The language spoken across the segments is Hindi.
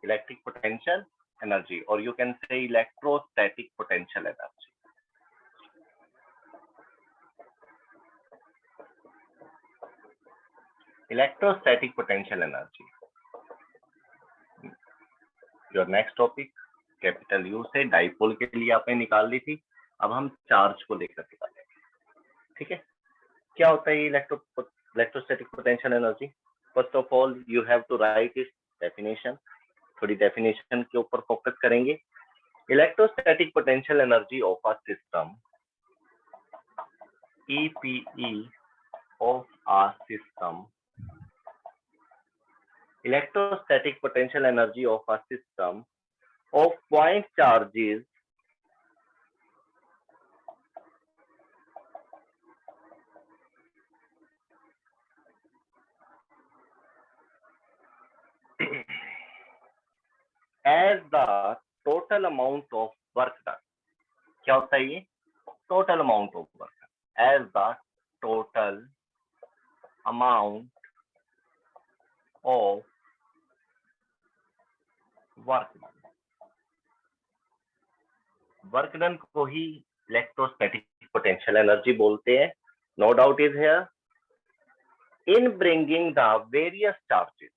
electric potential energy, or you can say electrostatic potential energy. Electrostatic potential energy. Your next topic, capital you से डाइपोल के लिए आपने निकाल ली थी, अब हम चार्ज को लेकर निकालेंगे. ठीक है, क्या होता है electrostatic potential energy? First of all you have to write its definition. थोड़ी डेफिनेशन के ऊपर फोकस करेंगे. Electrostatic potential energy of a system, EPE of a system, electrostatic potential energy of a system of point charges as the total amount of work done. क्या होता है ये? Total amount of work as the total amount of work done. Work done को ही इलेक्ट्रोस्टैटिक पोटेंशियल एनर्जी बोलते हैं. No doubt is here. In bringing the various charges,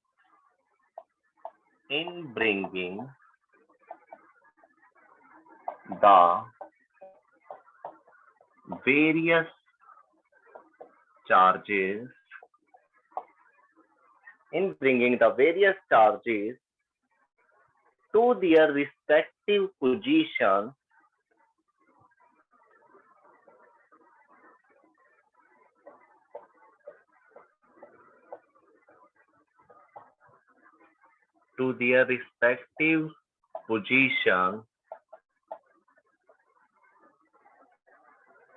in bringing the various charges, in bringing the various charges to their respective positions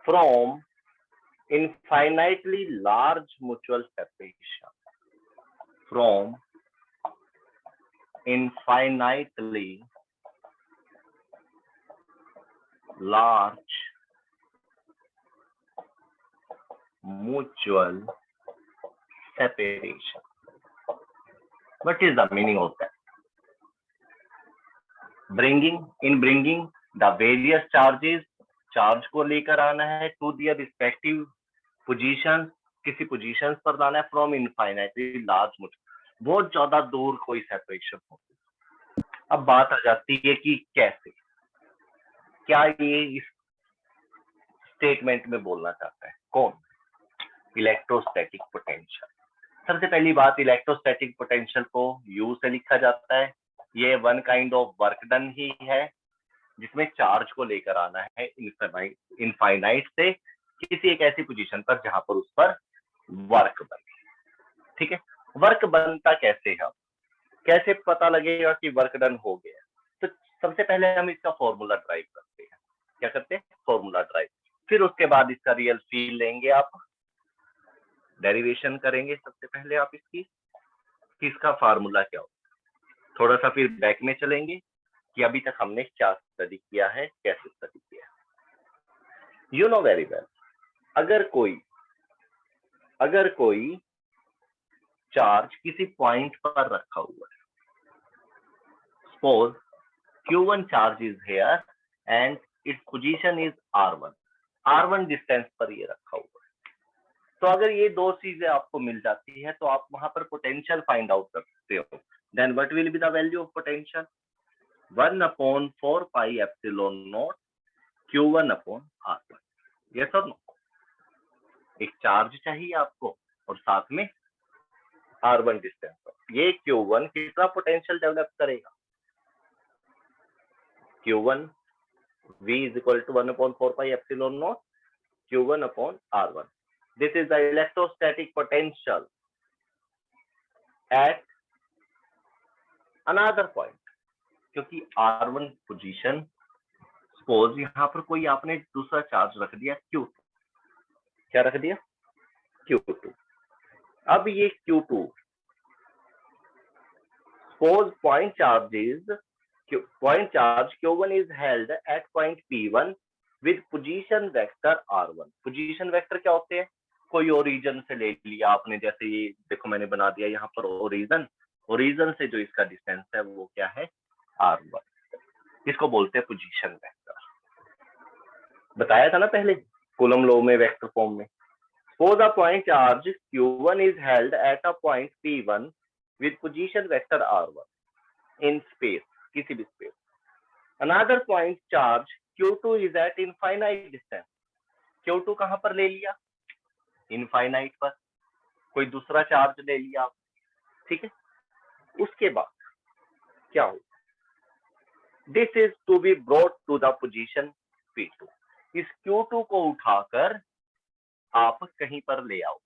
from infinitely large mutual separation, from infinitely large mutual separation. What is the meaning of that? In bringing the various charges, charge को लेकर आना है टू दियर रिस्पेक्टिव पोजीशन, किसी पोजीशन पर लाना है. फ्रॉम इनफाइनाइटली लार्ज मुच्युअल, बहुत ज्यादा दूर कोई सेपरेशन होती है. अब बात आ जाती है कि कैसे, क्या ये इस स्टेटमेंट में बोलना चाहता है कौन? Electrostatic potential. सबसे पहली बात, इलेक्ट्रोस्टैटिक पोटेंशियल को यू से लिखा जाता है. ये one kind of work done ही है जिसमें चार्ज को लेकर आना है इनफाइनाइट से किसी एक ऐसी पोजीशन पर जहां पर उस पर वर्क बने. ठीक है, वर्क बनता कैसे है, कैसे पता लगेगा कि वर्क डन हो गया? तो सबसे पहले हम इसका फॉर्मूला ड्राइव करते हैं. क्या करते हैं? Formula drive. फिर उसके बाद इसका रियल फील लेंगे, आप डेरिवेशन करेंगे. सबसे पहले आप इसका फार्मूला क्या हो, थोड़ा सा फिर बैक में चलेंगे कि अभी तक हमने क्या स्टडी किया है, कैसे स्टडी किया है. यू नो वेरी वेल, अगर कोई चार्ज किसी पॉइंट पर रखा हुआ है, suppose Q1 charge is here and its position is R1 distance पर ये रखा हुआ है. तो अगर ये दो चीजें आपको मिल जाती है तो आप वहां पर पोटेंशियल फाइंड आउट कर सकते हो. Then what will be the value of potential? 1/4 pi epsilon naught Q1 upon R1. yes or no? एक चार्ज चाहिए आपको और साथ में R1 डिस्टेंस पर. ये Q1 कितना पोटेंशियल डेवलप करेगा? Q1 V is equal to 1/4 pi epsilon naught Q1 upon R1. This is the electrostatic potential at another point. क्योंकि R1 पोजीशन, सपोज यहाँ पर कोई आपने दूसरा चार्ज रख दिया Q2. क्या रख दिया? Q2. अब ये Q2, suppose point charge Q1 is held at point P1 with position vector R1. Position vector क्या होते हैं? कोई ओरिजिन से ले लिया आपने, जैसे ये देखो मैंने बना दिया यहाँ पर ओरिजिन, ओरिजिन से जो इसका डिस्टेंस है वो क्या है, r1। इसको बोलते हैं पोजीशन वेक्टर। बताया था ना पहले कूलम लॉ में वेक्टर फॉर्म में। Suppose a point charge q1 is held at a point p1 with position vector r1 in space, किसी भी space. Another point charge q2 is at infinite distance. q2 कहां पर ले लिया, इनफाइनाइट पर, कोई दूसरा चार्ज ले लिया आप, ठीक है। उसके बाद क्या हो, this is to be brought to the position p2। इस q2 को उठाकर आप कहीं पर ले आओ,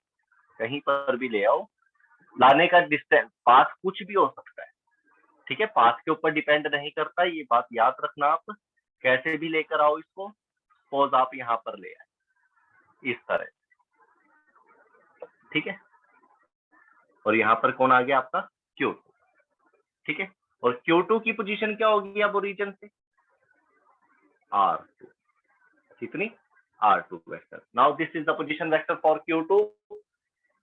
कहीं पर भी ले आओ। लाने का डिस्टेंस पाथ कुछ भी हो सकता है, ठीक है, पाथ के ऊपर डिपेंड नहीं करता, ये बात याद रखना। आप कैसे भी लेकर आओ इसको, सपोज आप यहाँ पर ले आए इस तरह, ठीक है, और यहाँ पर कौन आ गया आपका Q2, ठीक है, और Q2 की पोजीशन क्या होगी अब ओरिजिन से, R2, कितनी, R2 vector. Now this is the position vector for Q2।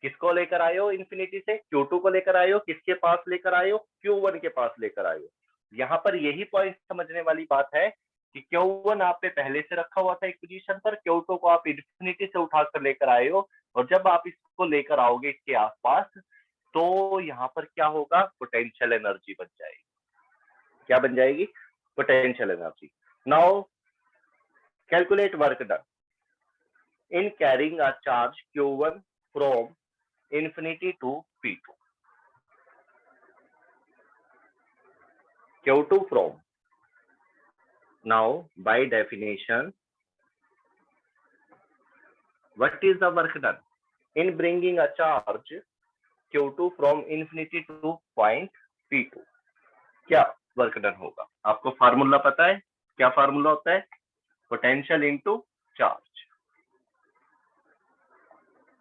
किसको लेकर आए हो इन्फिनिटी से, Q2 को लेकर आए हो, किसके पास लेकर आए हो, Q1 के पास लेकर आए हो। यहाँ पर यही पॉइंट समझने वाली बात है कि Q1 आप पे पहले से रखा हुआ था एक पोजीशन पर, Q2 को आप इन्फिनिटी से उठाकर लेकर आए हो, और जब आप इसको लेकर आओगे इसके आसपास, तो यहाँ पर क्या होगा, पोटेंशियल एनर्जी बन जाएगी। क्या बन जाएगी, potential energy. Now calculate work done in carrying a charge Q1 from infinity to P2. Q2 from, now by definition, what is the work done in bringing a charge Q2 from infinity to point P2? क्या वर्क डन होगा, आपको फार्मूला पता है, क्या फार्मूला होता है, potential into charge,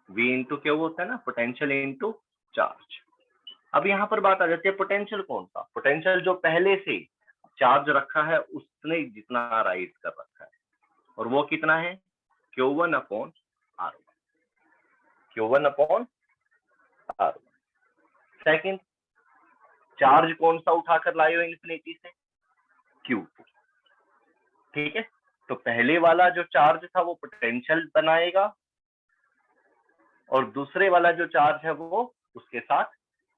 V into क्या होता है ना, पोटेंशियल इनटू चार्ज। अब यहाँ पर बात आ जाती है पोटेंशियल कौन सा, पोटेंशियल जो पहले से चार्ज रखा है उसने जितना राइज कर रखा है, और वो कितना है, Q1 upon R1, Q1 upon R1। Second, charge कौन सा उठाकर लाए हो इन्फिनिटी से, Q2, ठीक है। तो पहले वाला जो चार्ज था वो पोटेंशियल बनाएगा, और दूसरे वाला जो चार्ज है वो उसके साथ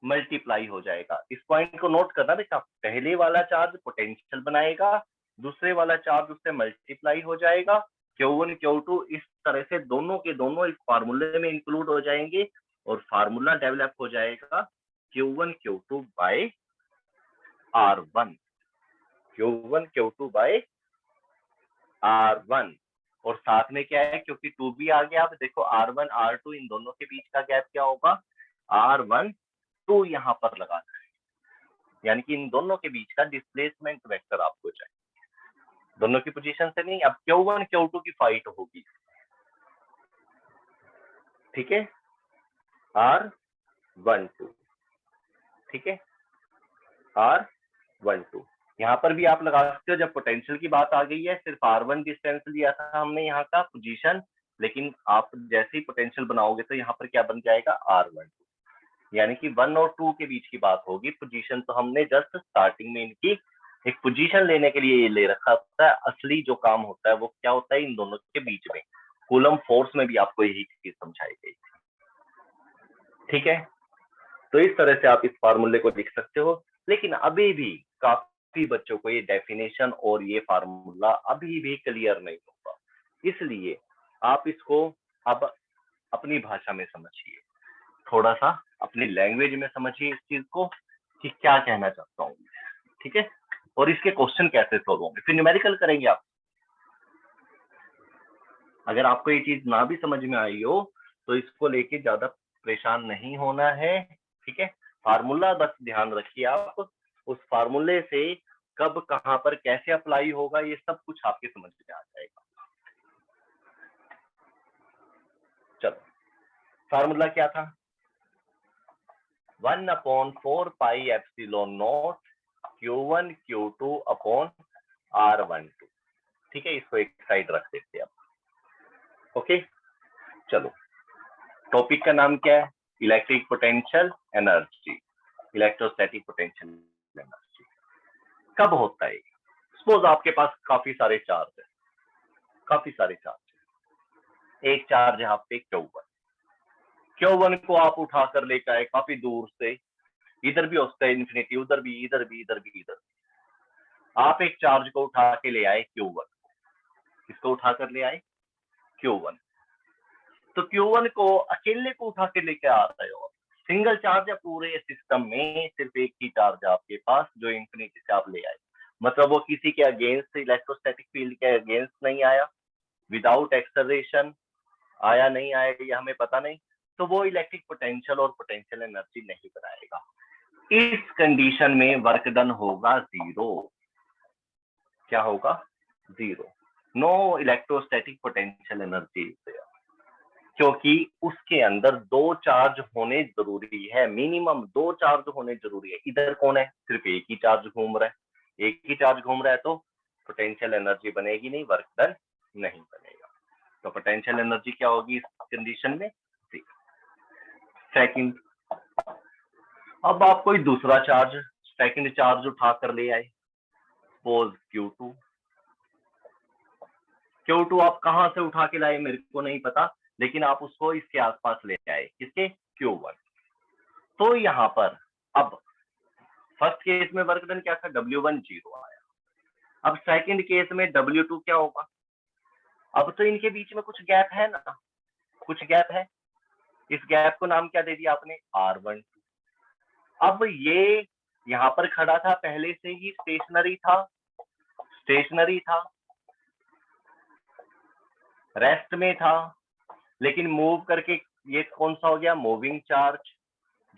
मल्टीप्लाई हो जाएगा। इस पॉइंट को नोट करना बेटा, पहले वाला चार्ज पोटेंशियल बनाएगा, दूसरे वाला चार्ज उससे मल्टीप्लाई हो जाएगा। Q1 Q2 इस तरह से दोनों के दोनों इस फार्मूले में इंक्लूड हो जाएंगे, और फार्मूला डेवलप हो जाएगा Q1 Q2 bye R1, Q1 Q2 bye R1। और साथ में क्या है, क्योंकि 2 भी आ गया, अब देखो R1 R2 इन दोनों के बीच का गैप क्या होगा, R1 2 यहाँ पर लगाना है, यानी कि इन दोनों के बीच का डिस्प्लेसमेंट वेक्टर आपको चाहिए, दोनों की पोजीशन से नहीं। अब Q1 Q2 की फाइट होगी, ठीक है, R12, ठीक है, R12। यहाँ पर भी आप लगा सकते हो, जब पोटेंशियल की बात आ गई है, सिर्फ R1 डिस्टेंस लिया था हमने यहाँ का पोजीशन, लेकिन आप जैसे ही पोटेंशियल बनाओगे तो यहाँ पर क्या बन जाएगा, R12, यानी कि 1 और 2 के बीच की बात होगी। पोजीशन तो हमने जस्ट स्टार्टिंग में इनकी एक पोजीशन लेने के लिए ये ले रखा होता है, असली जो काम होता है वो क्या होता है इन दोनों के बीच में। कूलम फोर्स में भी आपको यही चीज समझाई गई, ठीक है। तो इस तरह से आप इस फार्मूले को लिख सकते हो, लेकिन अभी भी काफी बच्चों को ये डेफिनेशन और ये फार्मूला अभी भी क्लियर नहीं होगा, इसलिए आप इसको अब अपनी भाषा में समझिए, थोड़ा सा अपनी लैंग्वेज में समझिए इस चीज को कि क्या कहना चाहता हूँ, ठीक है, और इसके क्वेश्चन कैसे सोल्व होंगे, फिर न्यूमेरिकल करेंगे आप। अगर आपको ये चीज ना भी समझ में आई हो तो इसको लेके ज्यादा परेशान नहीं होना है, ठीक है। फार्मूला बस ध्यान रखिए आप, उस फार्मूले से कब कहां पर कैसे अप्लाई होगा ये सब कुछ आपके समझ में आ जाएगा। चलो, फार्मूला क्या था, 1/4 pi epsilon not Q1 Q2 upon R12, ठीक है, इसको एक साइड रख देते हैं आप। ओके, चलो, टॉपिक का नाम क्या है, electric potential energy. Electrostatic potential energy. कब होता है? सपोज आपके पास काफी सारे चार्ज है, काफी सारे चार्ज। एक चार्ज है आप पे Q1, Q1 को आप उठाकर लेकर आए काफी दूर से, इधर भी हो सकता है इन्फिनिटी, उधर भी, इधर भी, इधर भी, इधर भी। आप एक चार्ज को उठा के ले आए Q1, किसको उठाकर ले आए? Q1। तो Q1 को अकेले को उठा के लेके आ रहे हो, सिंगल चार्ज है पूरे सिस्टम में, सिर्फ एक ही चार्ज है आपके पास जो इंफिनिटी से आप ले आए। मतलब वो किसी के अगेंस्ट, इलेक्ट्रोस्टैटिक फील्ड के अगेंस्ट नहीं आया, विदाउट एक्सेलरेशन आया नहीं आया ये हमें पता नहीं, तो वो इलेक्ट्रिक पोटेंशियल और पोटेंशियल एनर्जी नहीं बनाएगा। इस कंडीशन में वर्क डन होगा जीरो। क्या होगा? Zero. No electrostatic potential energy, क्योंकि उसके अंदर दो चार्ज होने जरूरी है, मिनिमम दो चार्ज होने जरूरी है। इधर कौन है? सिर्फ एक ही चार्ज घूम रहा है, एक ही चार्ज घूम रहा है, तो पोटेंशियल एनर्जी बनेगी नहीं, वर्क डन नहीं बनेगा। तो पोटेंशियल एनर्जी क्या होगी इस कंडीशन में? सेकंड, अब आप कोई दूसरा चार्ज, सेकंड चार्ज उठा कर ले आए, सपोज Q2। Q2 आप कहां से उठा के लाए मेरे को नहीं पता, लेकिन आप उसको इसके आसपास ले आए, किसके? Q1। तो यहां पर अब फर्स्ट केस में वर्क डन क्या था? W1 जीरो आया। अब सेकंड केस में W2 क्या होगा? अब तो इनके बीच में कुछ गैप है ना, कुछ गैप है, इस गैप को नाम क्या दे दिया आपने? R12। अब ये यहां पर खड़ा था, पहले से ही स्टेशनरी था, स्टेशनरी था, रेस्ट में था, लेकिन मूव करके ये कौन सा हो गया? मूविंग चार्ज,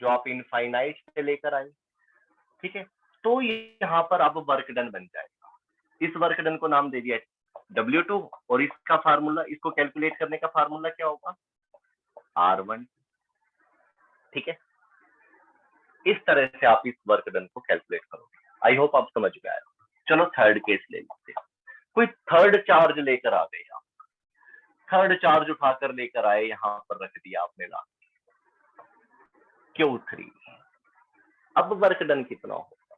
जो आप इनफाइनाइट से लेकर आए। ठीक है, तो यहाँ पर अब वर्क डन बन जाएगा। इस वर्क डन को नाम दे दिया W2, और इसका फार्मूला, इसको कैलकुलेट करने का फार्मूला क्या होगा? R1। ठीक है, इस तरह से आप इस वर्क डन को कैलकुलेट करोगे। आई होप आप समझ गए। चलो थर्ड केस ले लेते हैं। कोई थर्ड चार्ज लेकर आ गए, थर्ड चार्ज उठाकर लेकर आए, यहां पर रख दिया आपने ला Q3। अब वर्क डन कितना होगा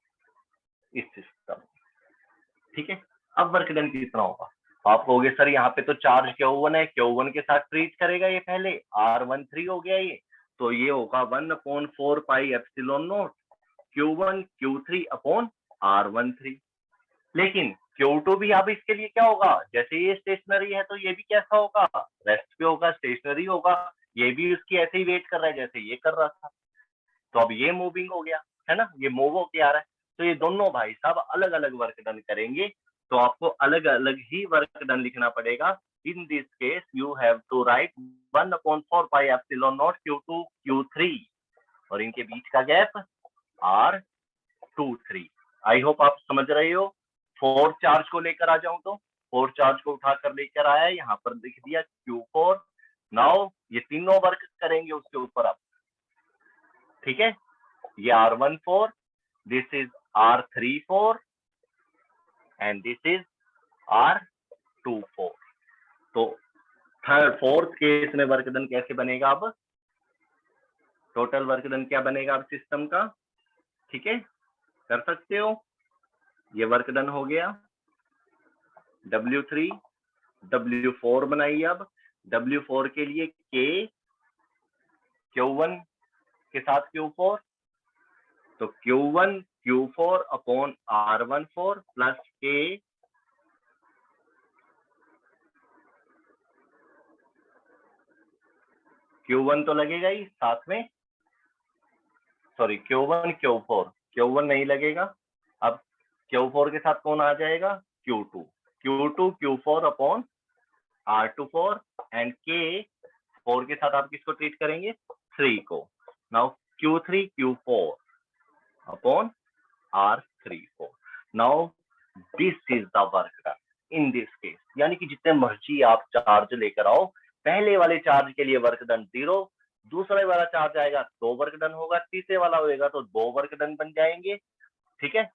इस सिस्टम? ठीक है, अब वर्क डन कितना होगा? आप कहोगे सर यहाँ पे तो चार्ज Q1 है, Q1 के साथ ट्रीट करेगा ये पहले, R13 हो गया ये, तो ये होगा 1/4 pi epsilon not Q1 Q3 upon R13। लेकिन Q2 भी अब इसके लिए क्या होगा? जैसे ये स्टेशनरी है तो ये भी कैसा होगा? रेस्ट पे होगा, स्टेशनरी होगा। ये भी उसकी ऐसे ही वेट कर रहा है जैसे ये कर रहा था। तो अब ये मूविंग हो गया है ना, ये मूव होके आ रहा है, तो ये दोनों भाई साहब अलग अलग वर्क डन करेंगे। तो आपको अलग अलग ही वर्क डन लिखना पड़ेगा। In this case you have to write 1/4 pi epsilon naught Q2 Q3, और इनके बीच का गैप R23। आई होप आप समझ रहे हो। फोर्थ चार्ज को लेकर आ जाऊं तो फोर्थ चार्ज को उठाकर लेकर आया, यहाँ पर लिख दिया Q4। नाउ ये तीनों वर्क करेंगे उसके ऊपर अब। ठीक है, ये R14, this is R34 and this is R24। तो थर्ड फोर्थ केस में वर्क डन कैसे बनेगा? अब टोटल वर्क डन क्या बनेगा अब सिस्टम का? ठीक है, कर सकते हो। ये वर्क डन हो गया W3, W4 बनाइए। अब W4 के लिए K, Q1 के साथ Q4, तो Q1 Q4 upon R14 plus K Q1 तो लगेगा ही साथ में, सॉरी Q1 Q4, Q1 नहीं लगेगा। अब Q4 के साथ कौन आ जाएगा? Q2, Q2 Q4 upon R24 and K4 के साथ आप किसको ट्रीट करेंगे? 3 को। Now Q3 Q4 upon R34। Now this is the work done in this case. यानी कि जितने मर्जी आप चार्ज लेकर आओ, पहले वाले चार्ज के लिए वर्क डन 0, दूसरे वाला चार्ज आएगा 2 वर्क डन होगा, तीसरे वाला होगा तो 2 वर्क डन बन जाएंगे। ठीक है,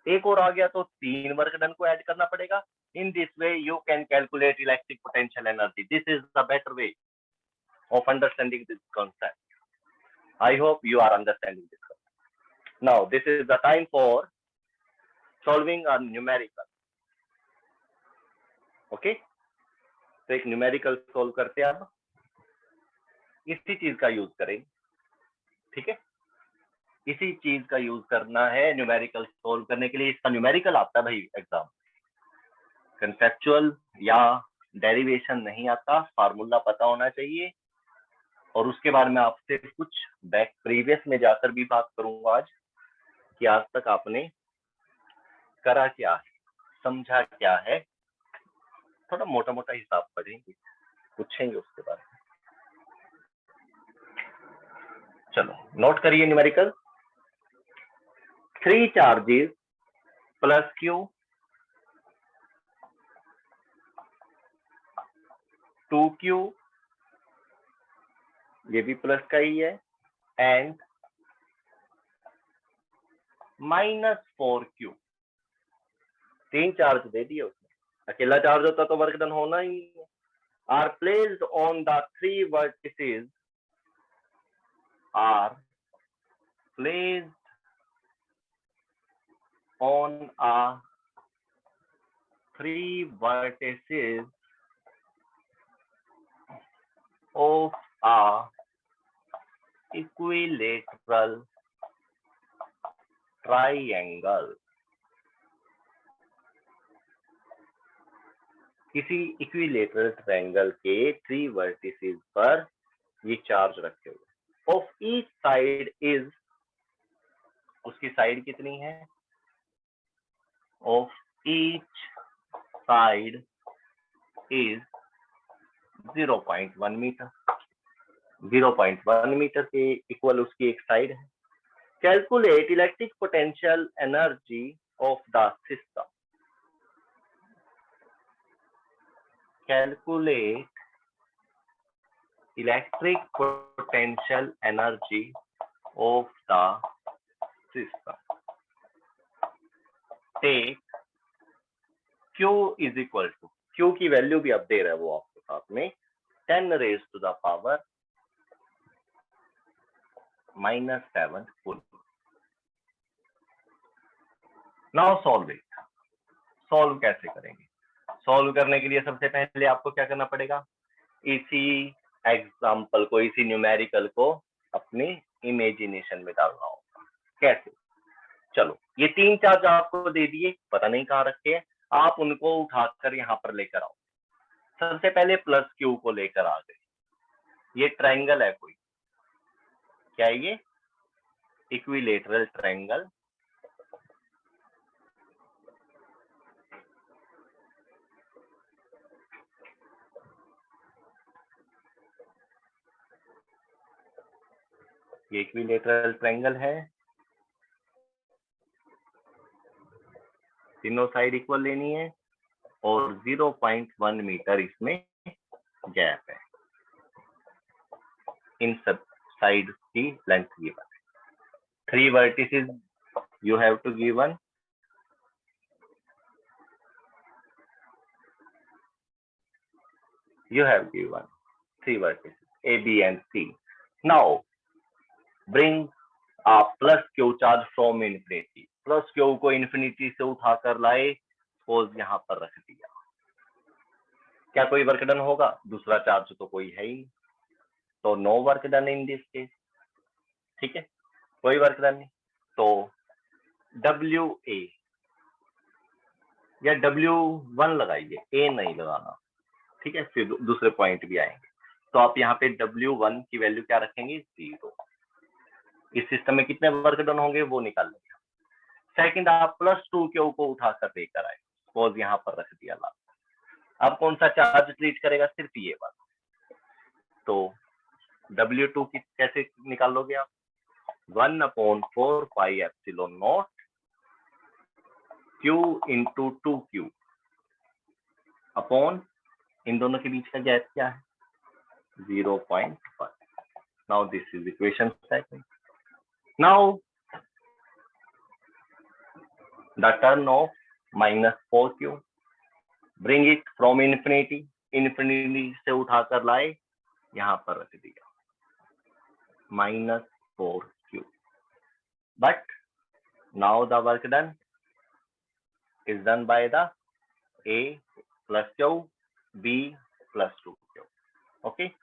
एक और आ गया तो 3 वर्क डन को ऐड करना पड़ेगा। In this way you can calculate electric potential energy. This is the better way of understanding this concept. I hope you are understanding this concept. Now this is the time for solving a numerical. Okay, तो एक न्यूमेरिकल सोल्व करते हैं अब, इसी चीज का यूज करेंगे, ठीक है, इसी चीज का यूज करना है न्यूमेरिकल सोल्व करने के लिए। इसका न्यूमेरिकल आता है भाई एग्जाम, कंसेप्चुअल या डेरिवेशन नहीं आता, फार्मूला पता होना चाहिए। और उसके बाद में आपसे कुछ बैक प्रीवियस में जाकर भी बात करूंगा आज कि आज तक आपने करा क्या है, समझा क्या है, थोड़ा मोटा मोटा हिसाब पढ़ेंगे, पूछेंगे उसके बारे में। चलो नोट करिए numerical. 3 charges plus Q, 2q, ये भी प्लस का ही है, एंड -4q। 3 चार्ज दे दिए उसने, अकेला चार्ज होता तो वर्क डन होना ही है। Are placed on the 3 vertices, are placed on a 3 vertices of a equilateral triangle। किसी इक्विलेटरल ट्रायंगल के 3 वर्टिसेस पर ये चार्ज रखे हुए। ऑफ ईच साइड इज, उसकी साइड कितनी है, of each side is 0.1 metre, 0.1 metre के इक्वल उसकी एक साइड है। Calculate electric potential energy of the system, calculate electric potential energy of the system. Take Q is equal to, Q की वैल्यू भी अब दे रहा है वो आपके साथ में, 10 raised to the power -7 coulomb. Now solve it. Solve कैसे करेंगे, सॉल्व करने के लिए सबसे पहले आपको क्या करना पड़ेगा, इसी एग्जाम्पल को, इसी न्यूमेरिकल को अपने इमेजिनेशन में डालना होगा। कैसे, चलो ये 3 चार्ज आपको दे दिए, पता नहीं कहाँ रखे हैं, आप उनको उठाकर यहाँ पर लेकर आओ। सबसे पहले प्लस क्यू को लेकर आ गए, ये ट्रायंगल है कोई, क्या है ये, इक्विलेटरल ट्रायंगल। ये इक्विलेटरल ट्रायंगल है, तीनों साइड इक्वल लेनी है और 0.1 मीटर इसमें गैप है, इन सब साइड की लेंथ गिवन है। 3 vertices you have to given, you have given 3 vertices A, B and C. Now bring a plus Q charge from infinity, plus Q को इन्फिनिटी से उठाकर लाए, सपोज यहाँ पर रख दिया, क्या कोई वर्क डन होगा, दूसरा चार्ज तो कोई है ही, तो no work done in this case, ठीक है, कोई वर्क डन नहीं। तो WA या W1 लगाइए, A नहीं लगाना, ठीक है, फिर दूसरे पॉइंट भी आएंगे। तो आप यहाँ पे W1 की वैल्यू क्या रखेंगे, 0। इस सिस्टम में कितने वर्क डन होंगे वो निकाल लेंगे। सेकंड, आप +2Q को उठाकर लेकर आए, सपोज यहाँ पर रख दिया ला, अब कौन सा चार्ज ट्रीट करेगा, सिर्फ ये वाला। तो W2 की कैसे निकालोगे आप, 1/4 pi epsilon naught Q into 2Q upon, इन दोनों के बीच का गैप क्या है, 0.5। Now this is equation second. Now the term of -4Q, bring it from infinity, infinity से उठाकर लाए, यहाँ पर रख दिया, -4Q। But Now the work done is done by the A plus Q, B plus 2Q. Okay.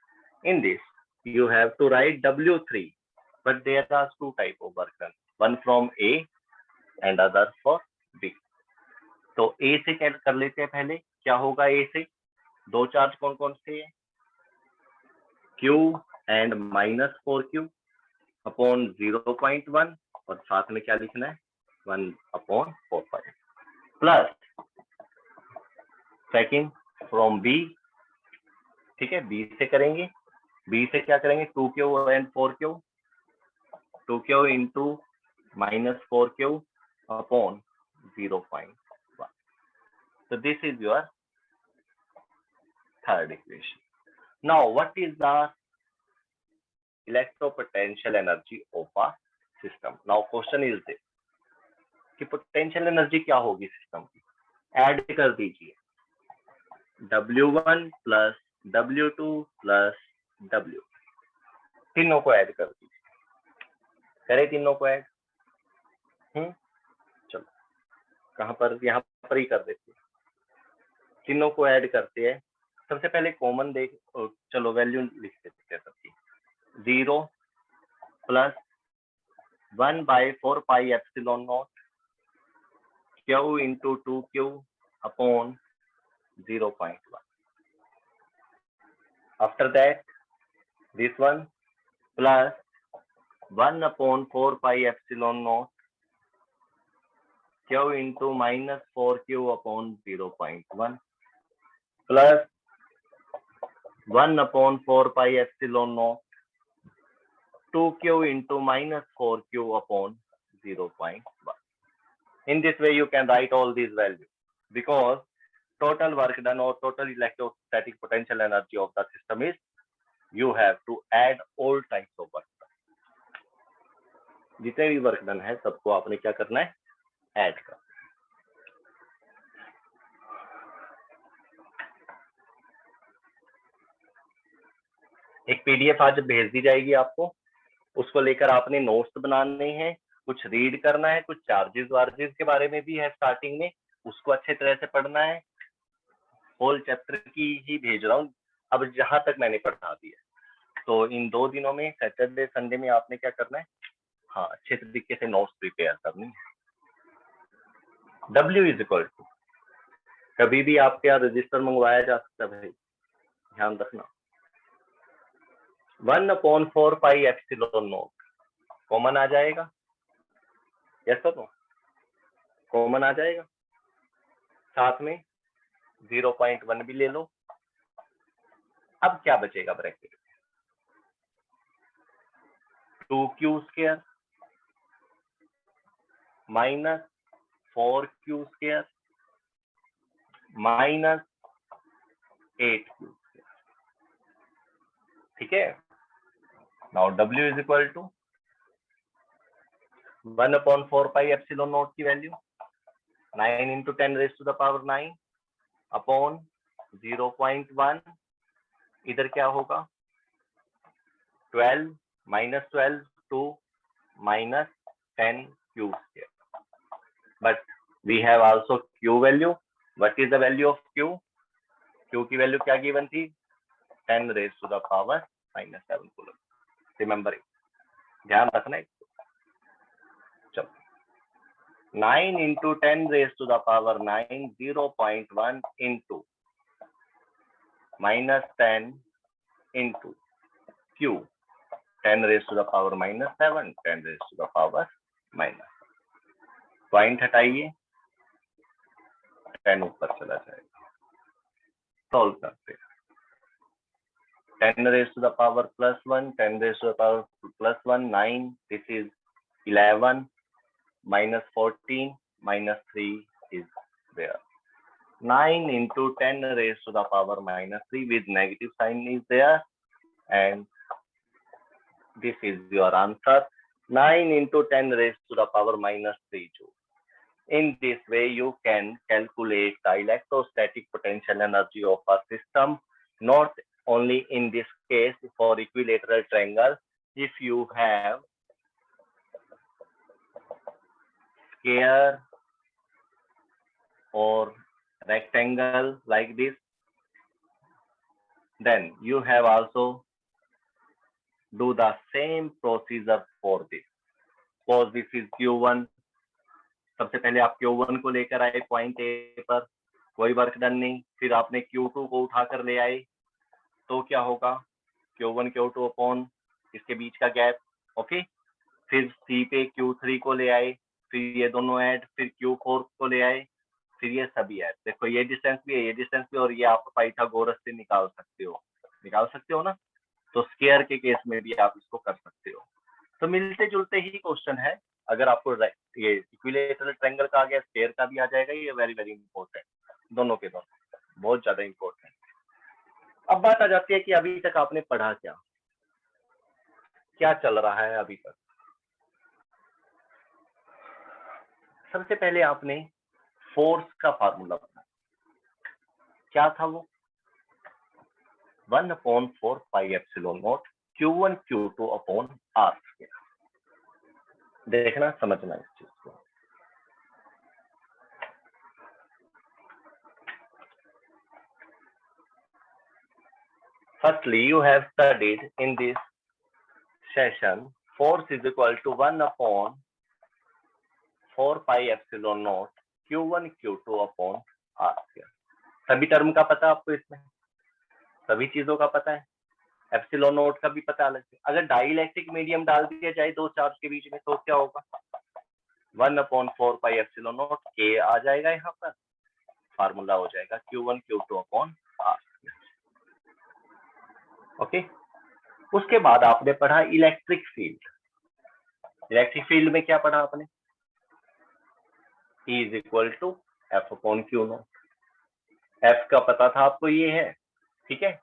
In this, you have to write W3, but there are two type of work done. One from A and other for B. तो A से क्या कर लेते हैं पहले, क्या होगा A से, दो चार्ज कौन कौन से है, Q एंड -4Q अपॉन 0.1 और साथ में क्या लिखना है 1/4 प्लस सेकंड फ्रॉम B, ठीक है, B से करेंगे, B से क्या करेंगे 2Q and 4Q, 2Q into -4Q upon 0.1. So this is your third equation. Now what is the electropotential energy of a system? Now question is this कि पोटेंशियल एनर्जी क्या होगी सिस्टम की, ऐड कर दीजिए W1 plus W2 plus W, तीनों को ऐड कर दीजिए, करे तीनों को ऐड, चलो कहां पर, यहाँ पर ही कर देते हैं, तीनों को ऐड करते हैं, सबसे पहले कॉमन देख, चलो वैल्यू लिख देते हैं सबकी, 0 plus 1/4 pi epsilon naught Q into 2Q upon 0.1. After that, this one plus 1/4 pi epsilon naught Q into -4Q upon 0.1 plus 1/4 pi epsilon naught 2Q into -4Q upon 0.1. In this way, you can write all these values because total work done or total electrostatic potential energy of the system is, you have to add all types of work done. जितने भी वर्क डन है सबको आपने क्या करना है, ऐड करना. एक पीडीएफ आज भेज दी जाएगी आपको, उसको लेकर आपने नोट्स बनाने हैं, कुछ रीड करना है, कुछ चार्जेस वार्जेस के बारे में भी है स्टार्टिंग में, उसको अच्छे तरह से पढ़ना है. होल चैप्टर की ही भेज रहा हूँ अब जहां तक मैंने पढ़ा दिया. तो इन 2 दिनों में सैटरडे संडे में आपने क्या करना है, हाँ अच्छे तरीके से नोट्स प्रिपेयर करनी है. W इज इक्वल टू, कभी भी आपके यहाँ रजिस्टर मंगवाया जा सकता है भाई, ध्यान रखना, 1/4 पाई एप्सिलॉन नॉट कॉमन आ जाएगा, यस तो कॉमन आ जाएगा, साथ में 0.1 भी ले लो. अब क्या बचेगा bracket, 2Q square minus 4Q square minus 8Q square, ठीक है. Now W is equal to 1/4 pi epsilon naught की value 9 into 10 raised to the power 9 upon 0.1, इधर क्या होगा 12 minus 12 to minus 10Q square. But we have also Q value. What is the value of Q? Q की वैल्यू क्या गिवन थी, 10 raised to the power -7 coulomb. Remember, ध्यान रखना है. चलो 9 into 10 raised to the power 9, 0.1 into -10 into Q, 10 raised to the power -7, 10 raised to the power -7. Point हटाइए, 10 ऊपर चला जाएगा. सॉल्व करते हैं, 10 raised to the power +1, 10 raised to the power +1, 9, this is 11, -14, -3 is there. 9 into 10 raised to the power -3 with negative sign is there, and this is your answer, 9 into 10 raised to the power -3 joules. In this way, you can calculate the electrostatic potential energy of a system, not only in this case for equilateral triangle. If you have square or rectangle like this, then you have also do the same procedure for this. Suppose this is Q1. सबसे पहले आप Q1 को लेकर आए पॉइंट ए पर, कोई वर्क डन नहीं, फिर आपने Q2 को उठाकर ले आए, तो क्या होगा, Q1 Q2 अपॉन इसके बीच का गैप, ओके। फिर C पे Q3 को ले आए, फिर ये दोनों ऐड, फिर Q4 को ले आए, फिर ये सभी ऐड। देखो ये डिस्टेंस भी है, ये डिस्टेंस भी, और ये आप पाइथागोरस से निकाल सकते हो ना। तो स्क्वायर के केस में भी आप इसको कर सकते हो। तो मिलते जुलते ही क्वेश्चन है, अगर आपको ये इक्विलेटरल ट्रायंगल का आ गया, स्क्वायर का भी आ जाएगा, ये वेरी वेरी इंपॉर्टेंट, दोनों के दोनों बहुत ज्यादा इंपॉर्टेंट। अब बात आ जाती है कि अभी तक आपने पढ़ा क्या चल रहा है अभी तक। सबसे पहले आपने फोर्स का फार्मूला पढ़ा, क्या था वो, 1/4 pi epsilon not Q1 Q2 upon R square. देखना, समझना इस चीज को। Firstly, you have studied in this session force is equal to 1/4 pi epsilon naught Q1 Q2 upon R square. सभी टर्म का पता आपको, इसमें सभी चीजों का पता है, एप्सिलॉन नोट का भी पता अलग से। अगर डाइलेक्ट्रिक मीडियम डाल दिया जाए दो चार्ज के बीच में, तो क्या होगा, 1/4 पाई एप्सिलॉन नोट K आ जाएगा, यहाँ पर फार्मूला हो जाएगा Q1 Q2 upon R। Okay. उसके बाद आपने पढ़ा इलेक्ट्रिक फील्ड। इलेक्ट्रिक फील्ड में क्या पढ़ा आपने, E is equal to F upon Q naught. F का पता था आपको, ये है, ठीक है।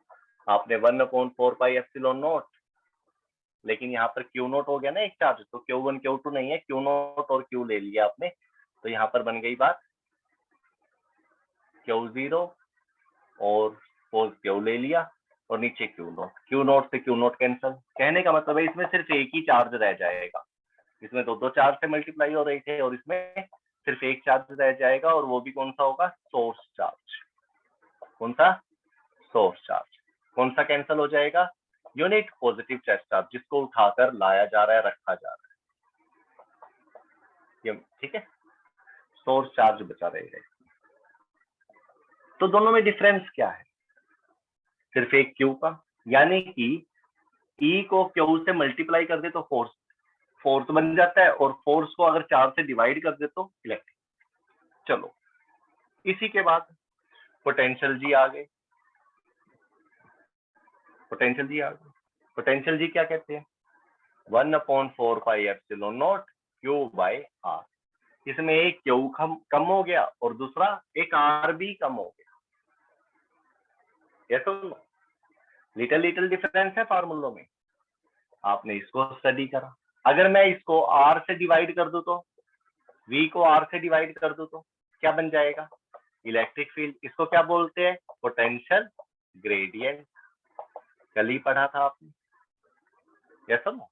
आपने 1/4 पाई एप्सिलॉन नोट, लेकिन यहाँ पर Q नोट हो गया ना एक चार्ज, तो Q1 Q2 नहीं है, Q नोट और Q ले लिया आपने, तो यहाँ पर बन गई बात Q0 और Q ले लिया, और नीचे Q नोट से Q नोट कैंसिल। कहने का मतलब है इसमें सिर्फ एक ही चार्ज रह जाएगा, इसमें दो चार्ज से मल्टीप्लाई हो रही थे, और इसमें सिर्फ एक चार्ज रह जाएगा, और वो भी कौन सा होगा, सोर्स चार्ज। कौन सा, सोर्स चार्ज। कौन सा कैंसिल हो जाएगा, यूनिट पॉजिटिव चार्ज, जिसको उठाकर लाया जा रहा है, रखा जा रहा है, ठीक है, सोर्स चार्ज बचा रहेगा। तो दोनों में डिफरेंस क्या है, सिर्फ एक Q का, यानी कि E को Q से मल्टीप्लाई कर दे तो फोर्स बन जाता है, और फोर्स को अगर चार्ज से डिवाइड कर दे तो इलेक्ट्रिक। चलो, इसी के बाद पोटेंशियल जी आ गए। पोटेंशियल जी क्या कहते हैं, 1/4 pi epsilon naught Q by R। इसमें एक Q कम हो गया, और दूसरा एक R भी कम हो गया, ये तो लिटिल डिफरेंस है फार्मूलों में, आपने इसको स्टडी करा। अगर मैं इसको R से डिवाइड कर दूं, तो V को R से डिवाइड कर दूं, तो क्या बन जाएगा, इलेक्ट्रिक फील्ड। इसको क्या बोलते हैं, पोटेंशियल ग्रेडियंट। कल ही पढ़ा था आपने, ये सब।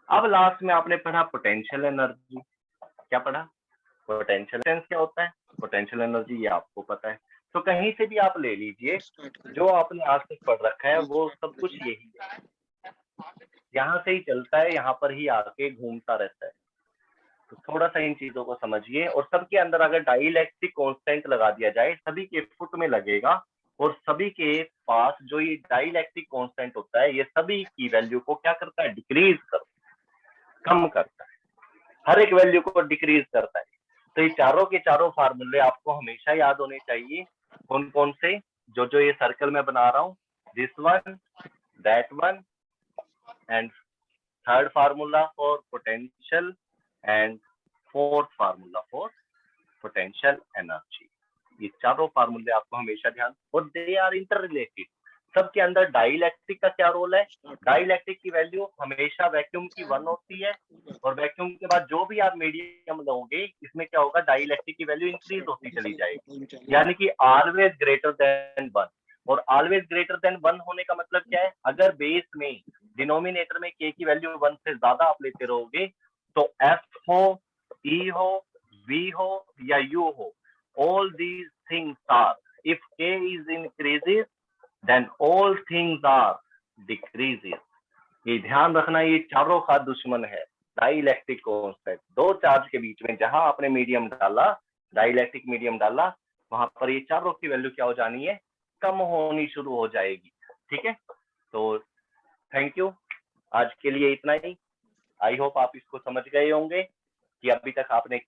अब लास्ट में आपने पढ़ा पोटेंशियल एनर्जी। क्या पढ़ा, पोटेंशियल एनर्जी क्या होता है, पोटेंशियल एनर्जी ये आपको पता है। तो कहीं से भी आप ले लीजिए, जो आपने आज तक पढ़ रखा है वो सब कुछ यही है, यहाँ से ही चलता है, यहाँ पर ही आके घूमता रहता है। तो थोड़ा सा इन चीजों को समझिए, और सबके अंदर अगर डाइलेक्ट्रिक कांस्टेंट लगा दिया जाए, सभी के फुट में लगेगा, और सभी के पास जो ये डाइलेक्ट्रिक कांस्टेंट होता है, ये सभी की वैल्यू को क्या करता है, डिक्रीज करता है, कम करता है, हर एक वैल्यू को डिक्रीज करता है। तो ये चारों के चारों फार्मूले आपको हमेशा याद होने चाहिए। कौन कौन से, जो ये सर्कल में बना रहा हूँ, this one, that one, and third formula for potential, and fourth formula for potential energy. ये चारों फार्मूले आपको हमेशा ध्यान, और दे आर इंटर रिलेटेड। सबके अंदर डाइलेक्ट्रिक का क्या रोल है, डाइलेक्ट्रिक की वैल्यू हमेशा वैक्यूम की 1 होती है, और वैक्यूम के बाद जो भी आप मीडियम लोगे, इसमें क्या होगा, डाइलेक्ट्रिक की वैल्यू इंक्रीज होती चली जाएगी, यानी कि ऑलवेज ग्रेटर देन 1। और ऑलवेज ग्रेटर देन 1 होने का मतलब क्या है, अगर बेस में डिनोमिनेटर में K की वैल्यू 1 से ज्यादा आप लेते रहोगे, तो F हो E हो, V हो या U हो, all these things are, if K is increases then all things are decreases. ये ध्यान रखना, ये चारों का दुश्मन है डाइलेक्ट्रिक कांस्टेंट। दो चार्ज के बीच में जहां आपने मीडियम डाला, डाइलेक्ट्रिक मीडियम डाला, वहां पर ये चारों की वैल्यू क्या हो जानी है, कम होनी शुरू हो जाएगी। ठीक है, तो थैंक यू, आज के लिए इतना ही। आई होप आप इसको समझ गए होंगे कि अभी तक आपने क्या